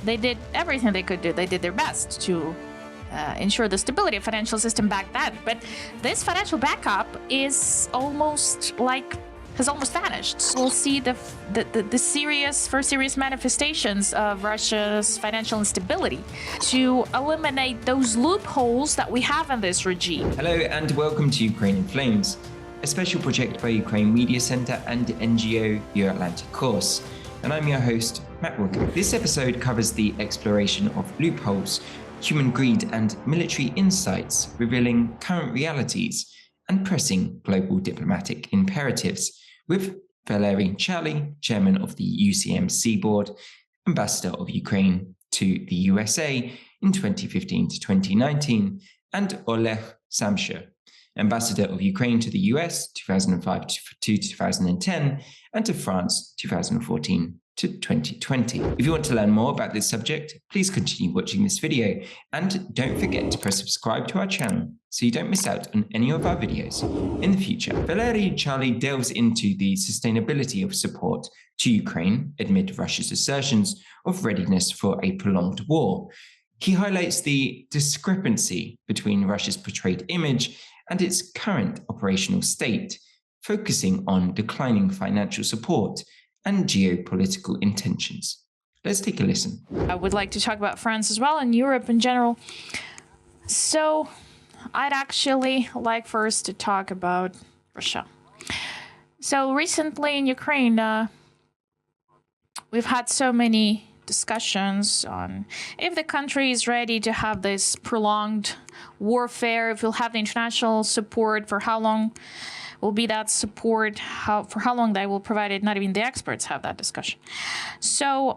they did everything they could do. They did their best to ensure the stability of financial system back then. But this financial backup is has almost vanished. We'll see the first serious manifestations of Russia's financial instability to eliminate those loopholes that we have in this regime. Hello and welcome to Ukraine in Flames, a special project by Ukraine Media Center and NGO Euro-Atlantic Course. And I'm your host, Matt Wooker. This episode covers the exploration of loopholes, human greed and military insights, revealing current realities and pressing global diplomatic imperatives, with Valeriy, chairman of the UCMC board, ambassador of Ukraine to the USA in 2015 to 2019, and Oleg Shamshur, ambassador of Ukraine to the US 2005 to 2010, and to France 2014 to 2020. If you want to learn more about this subject, please continue watching this video, and don't forget to press subscribe to our channel so you don't miss out on any of our videos in the future. Valeriy delves into the sustainability of support to Ukraine amid Russia's assertions of readiness for a prolonged war. He highlights the discrepancy between Russia's portrayed image and its current operational state, focusing on declining financial support and geopolitical intentions. Let's take a listen. I would like to talk about France as well and Europe in general. So I'd actually like first to talk about Russia. So recently in Ukraine, we've had so many discussions on if the country is ready to have this prolonged warfare, if we'll have the international support, for how long will be that support, for how long they will provide it. Not even the experts have that discussion. So,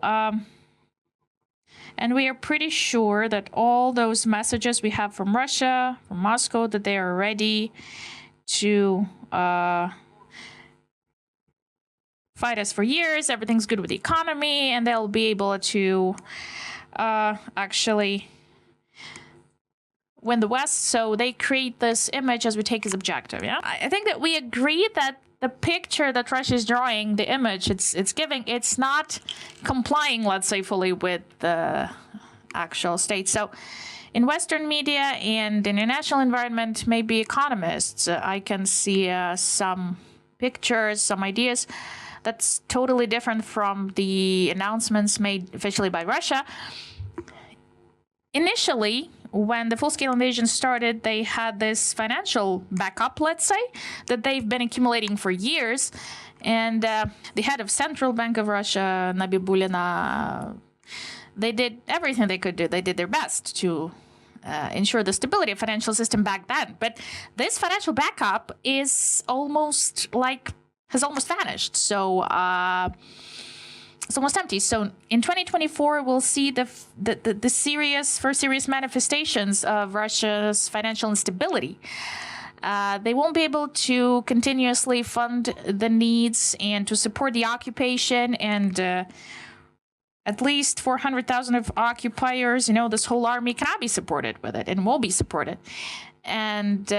and we are pretty sure that all those messages we have from Russia, from Moscow, that they are ready to fight us for years, everything's good with the economy, and they'll be able to actually win the West. So they create this image as we take as objective. Yeah, I think that we agree that the picture that Russia is drawing, the image it's giving, it's not complying, let's say, fully with the actual state. So in Western media and international environment, maybe economists, I can see some pictures, some ideas that's totally different from the announcements made officially by Russia. Initially, when the full-scale invasion started, they had this financial backup, let's say, that they've been accumulating for years. And the head of Central Bank of Russia, Nabibulina, they did everything they could do. They did their best to ensure the stability of financial system back then. But this financial backup is has almost vanished. So it's almost empty. So in 2024, we'll see the first serious manifestations of Russia's financial instability. They won't be able to continuously fund the needs and to support the occupation, and at least 400,000 of occupiers, this whole army cannot be supported with it and will be supported. And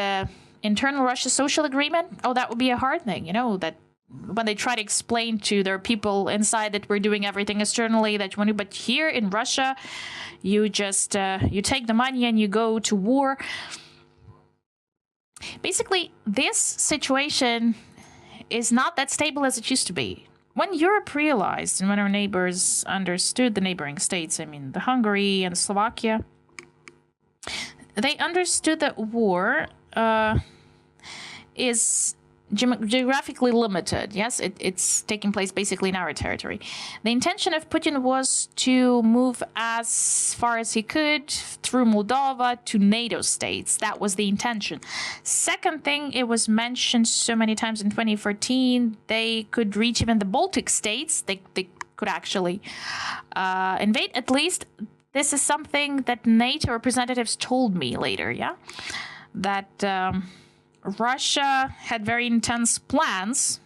internal Russia social agreement, that would be a hard thing, that when they try to explain to their people inside that we're doing everything externally that you want to, but here in Russia, you just, you take the money and you go to war. Basically, this situation is not that stable as it used to be. When Europe realized and when our neighbors understood, the neighboring states, the Hungary and Slovakia, they understood that war is geographically limited. Yes, it's taking place basically in our territory. The intention of Putin was to move as far as he could through Moldova to NATO states. That was the intention. Second thing, it was mentioned so many times in 2014, they could reach even the Baltic states. They could actually invade. At least this is something that NATO representatives told me later, yeah? That Russia had very intense plans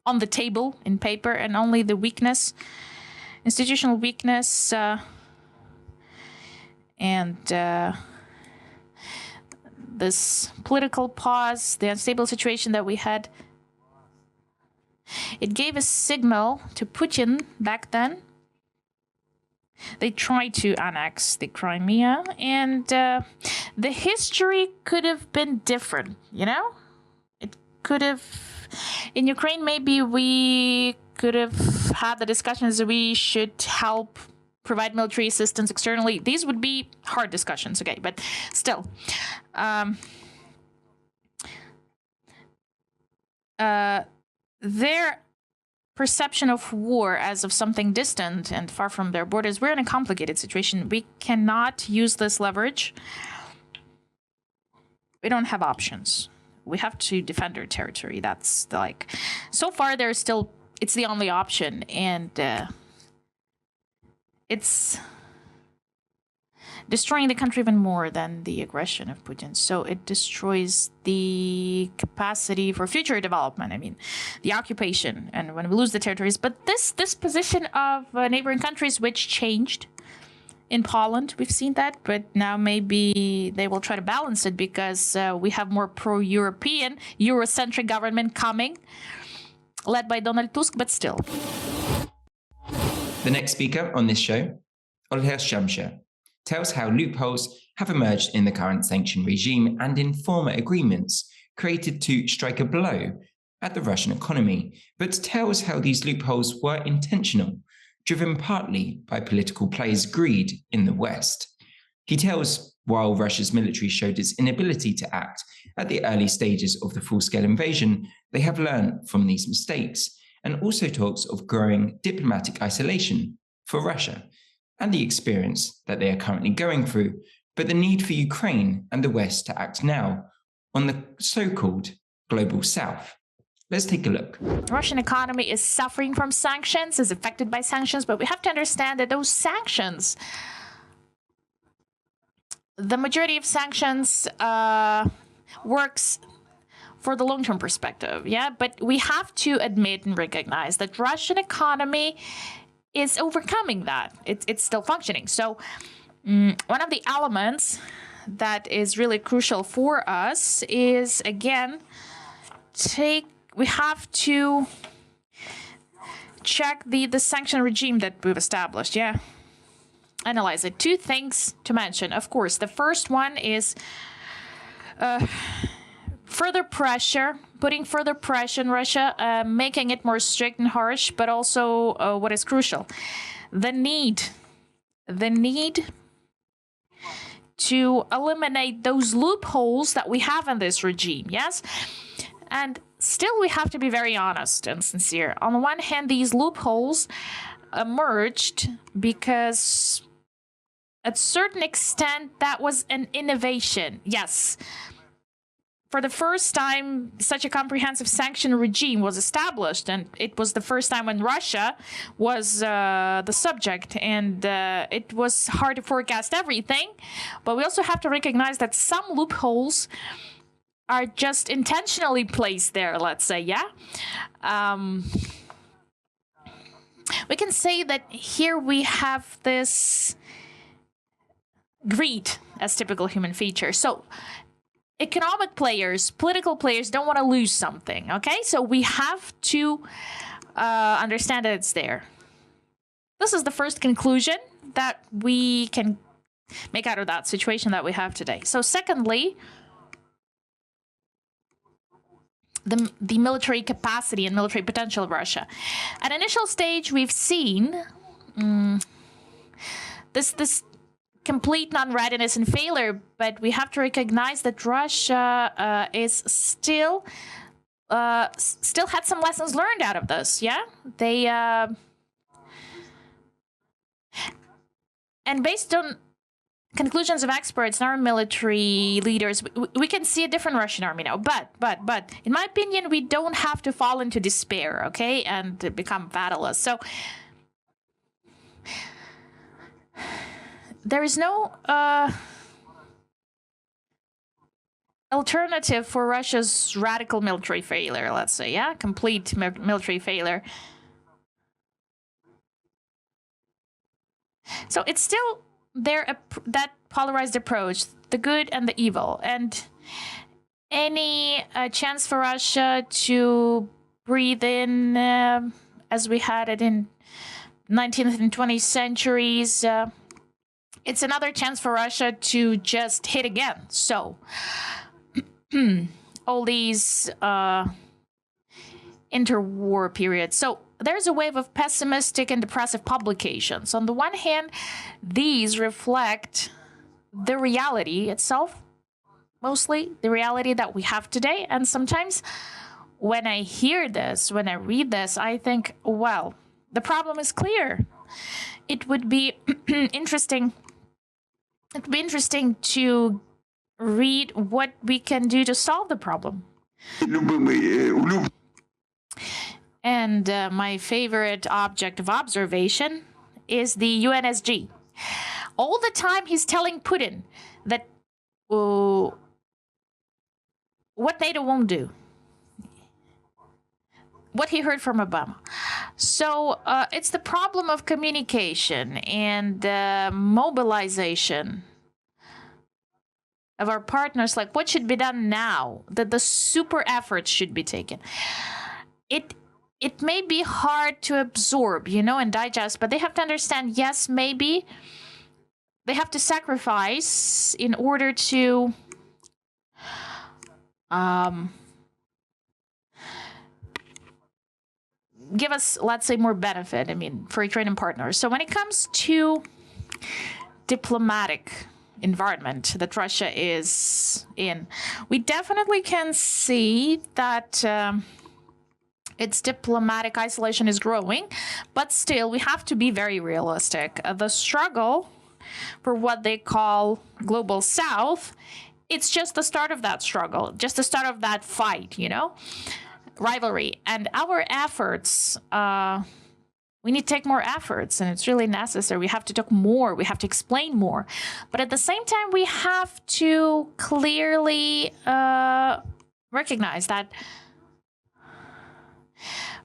on the table in paper, and only the weakness, institutional weakness, and this political pause, the unstable situation that we had, it gave a signal to Putin back then They tried to annex the Crimea, and the history could have been different, you know? It could have... In Ukraine, maybe we could have had the discussions that we should help provide military assistance externally. These would be hard discussions, okay? But still... their perception of war as of something distant and far from their borders, we're in a complicated situation. We cannot use this leverage. We don't have options. We have to defend our territory. That's like, so far there's still, it's the only option, and it's destroying the country even more than the aggression of Putin. So it destroys the capacity for future development. I mean, the occupation, and when we lose the territories. But this position of neighboring countries, which changed in Poland, we've seen that. But now maybe they will try to balance it, because we have more pro-European, Eurocentric government coming, led by Donald Tusk, but still. The next speaker on this show, Olha Shamshur, tells how loopholes have emerged in the current sanction regime and in former agreements created to strike a blow at the Russian economy, but tells how these loopholes were intentional, driven partly by political players' greed in the West. He tells while Russia's military showed its inability to act at the early stages of the full-scale invasion, they have learned from these mistakes, and also talks of growing diplomatic isolation for Russia, and the experience that they are currently going through, but the need for Ukraine and the West to act now on the so-called global South. Let's take a look. The Russian economy is suffering from sanctions, is affected by sanctions, but we have to understand that those sanctions, the majority of sanctions works for the long-term perspective, yeah? But we have to admit and recognize that Russian economy is overcoming that. It's still functioning. So one of the elements that is really crucial for us is, again, we have to check the sanction regime that we've established, yeah? Analyze it. Two things to mention. Of course, the first one is further pressure, putting further pressure on Russia, making it more strict and harsh, but also what is crucial, the need to eliminate those loopholes that we have in this regime, yes? And still, we have to be very honest and sincere. On the one hand, these loopholes emerged because, at a certain extent, that was an innovation, yes. For the first time, such a comprehensive sanction regime was established, and it was the first time when Russia was the subject, and it was hard to forecast everything. But we also have to recognize that some loopholes are just intentionally placed there, let's say, yeah? We can say that here we have this greed as typical human feature. So economic players, political players don't want to lose something, okay? So we have to understand that it's there. This is the first conclusion that we can make out of that situation that we have today. So secondly, the military capacity and military potential of Russia. At initial stage, we've seen this complete non-readiness and failure, but we have to recognize that Russia is still had some lessons learned out of this, yeah? They and based on conclusions of experts and our military leaders, we can see a different Russian army now. But in my opinion, we don't have to fall into despair, okay, and become fatalists. So there is no alternative for Russia's radical military failure, let's say, yeah? Complete military failure. So it's still there, that polarized approach, the good and the evil. And any chance for Russia to breathe in, as we had it in 19th and 20th centuries. It's another chance for Russia to just hit again. So all these interwar periods. So there's a wave of pessimistic and depressive publications. On the one hand, these reflect the reality itself, mostly the reality that we have today. And sometimes when I hear this, when I read this, I think, well, the problem is clear. It would be interesting. It would be interesting to read what we can do to solve the problem. And my favorite object of observation is the UNSG. All the time he's telling Putin that what NATO won't do. What he heard from Obama. So it's the problem of communication and mobilization of our partners. Like, what should be done now? That the super efforts should be taken. It may be hard to absorb, and digest, but they have to understand, yes, maybe they have to sacrifice in order to give us, let's say, more benefit, for Ukrainian partners. So when it comes to diplomatic environment that Russia is in, we definitely can see that its diplomatic isolation is growing, but still we have to be very realistic. The struggle for what they call global south, it's just the start of that struggle, just the start of that fight, rivalry. And our efforts, we need to take more efforts, and it's really necessary. We have to talk more, we have to explain more. But at the same time, we have to clearly recognize that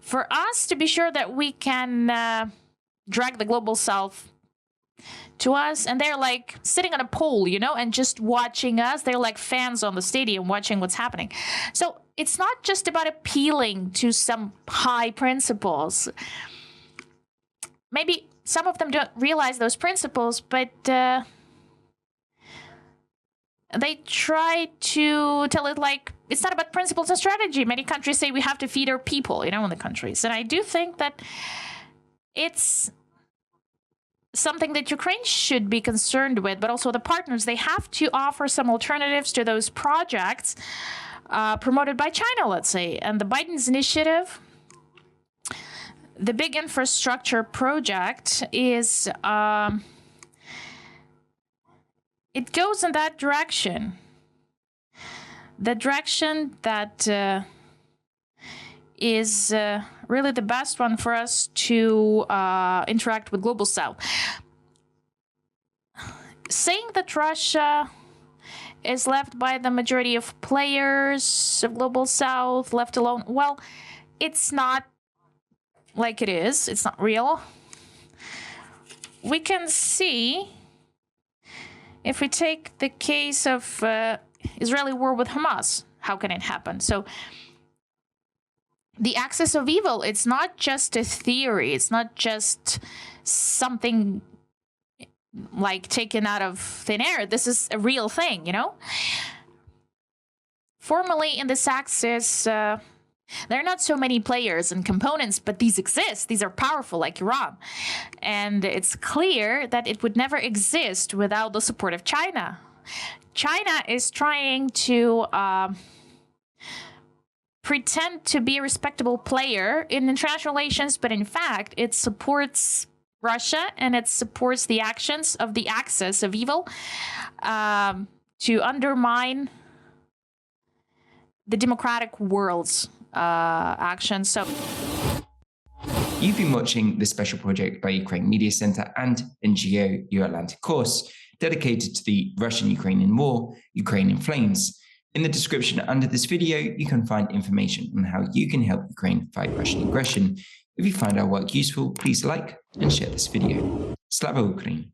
for us to be sure that we can drag the global south to us, and they're like sitting on a pole, and just watching us. They're like fans on the stadium watching what's happening. So it's not just about appealing to some high principles. Maybe some of them don't realize those principles, but they try to tell it like it's not about principles and strategy. Many countries say we have to feed our people, in the countries. And I do think that it's something that Ukraine should be concerned with, but also the partners. They have to offer some alternatives to those projects promoted by China, let's say. And the Biden's initiative, the big infrastructure project, is it goes in that direction. The direction that is really the best one for us to interact with Global South. Saying that Russia is left by the majority of players of Global South, left alone, well, it's not like it is. It's not real. We can see, if we take the case of Israeli war with Hamas, how can it happen? So the axis of evil, it's not just a theory. It's not just something like taken out of thin air. This is a real thing, Formally, in this axis, there are not so many players and components, but these exist. These are powerful, like Iran. And it's clear that it would never exist without the support of China. China is trying to pretend to be a respectable player in international relations, but in fact, it supports Russia and it supports the actions of the axis of evil to undermine the democratic world's actions. So you've been watching this special project by Ukraine Media Center and NGO Euro-Atlantic course dedicated to the Russian-Ukrainian war, Ukraine in Flames. In the description under this video, you can find information on how you can help Ukraine fight Russian aggression. If you find our work useful, please like and share this video. Slava Ukraine!